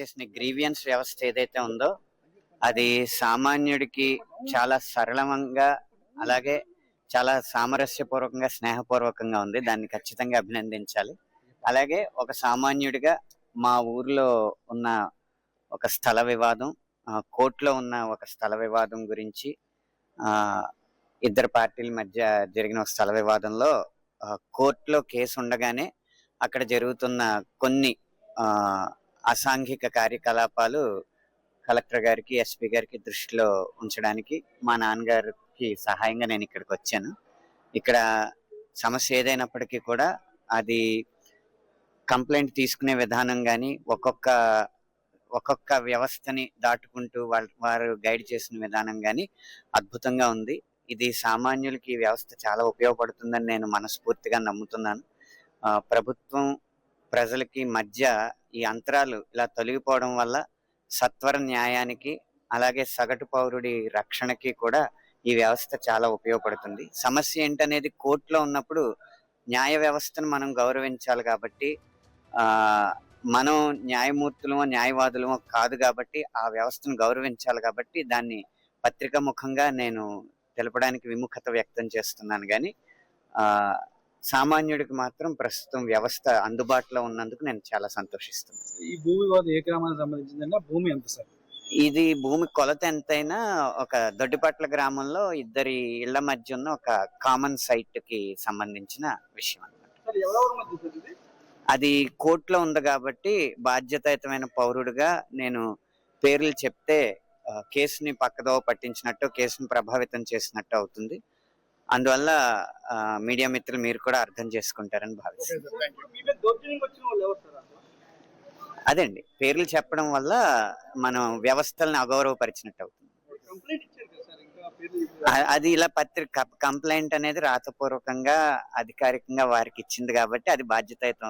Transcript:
చేసిన గ్రీవియన్స్ వ్యవస్థ ఏదైతే ఉందో అది సామాన్యుడికి చాలా సరళంగా, అలాగే చాలా సామరస్యపూర్వకంగా, స్నేహపూర్వకంగా ఉంది. దాన్ని ఖచ్చితంగా అభినందించాలి. అలాగే ఒక సామాన్యుడిగా మా ఊర్లో ఉన్న ఒక స్థల వివాదం, కోర్టులో ఉన్న ఒక స్థల వివాదం గురించి, ఆహ్, ఇద్దరు పార్టీల మధ్య జరిగిన ఒక స్థల వివాదంలో కోర్టులో కేసు ఉండగానే అక్కడ జరుగుతున్న కొన్ని ఆహ్, అసాంఘిక కార్యకలాపాలు కలెక్టర్ గారికి, ఎస్పీ గారికి దృష్టిలో ఉంచడానికి మా నాన్నగారికి సహాయంగా నేను ఇక్కడికొచ్చాను. ఇక్కడ సమస్య ఏదైనప్పటికీ కూడా అది కంప్లెయింట్ తీసుకునే విధానం గాని, ఒక్కొక్క వ్యవస్థని దాటుకుంటూ వారు గైడ్ చేసిన విధానం గాని అద్భుతంగా ఉంది. ఇది సామాన్యులకి ఈ వ్యవస్థ చాలా ఉపయోగపడుతుందని నేను మనస్ఫూర్తిగా నమ్ముతున్నాను. ప్రభుత్వం, ప్రజలకి మధ్య ఈ అంతరాలు ఇలా తొలగిపోవడం వల్ల సత్వర న్యాయానికి, అలాగే సగటు పౌరుడి రక్షణకి కూడా ఈ వ్యవస్థ చాలా ఉపయోగపడుతుంది. సమస్య ఏంటనేది కోర్టులో ఉన్నప్పుడు న్యాయ వ్యవస్థను మనం గౌరవించాలి కాబట్టి, మనం న్యాయమూర్తులమో, న్యాయవాదులమో కాదు కాబట్టి ఆ వ్యవస్థను గౌరవించాలి కాబట్టి దాన్ని పత్రికా ముఖంగా నేను తెలపడానికి విముఖత వ్యక్తం చేస్తున్నాను గాని, సామాన్యుడికి మాత్రం ప్రస్తుతం వ్యవస్థ అందుబాటులో ఉన్నందుకు నేను చాలా సంతోషిస్తున్నాను. ఈ భూ వివాదం ఏ గ్రామానికి సంబంధించిందంటే భూమి ఎంత సార్? ఇది భూమి కొలత ఎంతైనా ఒక దొడ్డిపట్ల గ్రామంలో ఇద్దరి ఇళ్ల మధ్య ఉన్న ఒక కామన్ సైట్ కి సంబంధించిన విషయం అన్నమాట. అది కోర్టులో ఉంది కాబట్టి బాధ్యతాయుతమైన పౌరుడిగా నేను పేర్లు చెప్తే కేసుని పక్కదోవ పట్టించినట్టు, కేసుని ప్రభావితం చేసినట్టు అవుతుంది. అందువల్ల మీడియా మిత్రులు మీరు కూడా అర్థం చేసుకుంటారని భావిస్తున్నాను. అదండి, పేర్లు చెప్పడం వల్ల మనం వ్యవస్థలను అగౌరవపరిచినట్టు అవుతుంది. అది ఇలా కంప్లైంట్ అనేది రాతపూర్వకంగా అధికారికంగా వారికి ఇచ్చింది కాబట్టి అది బాధ్యతాయుతం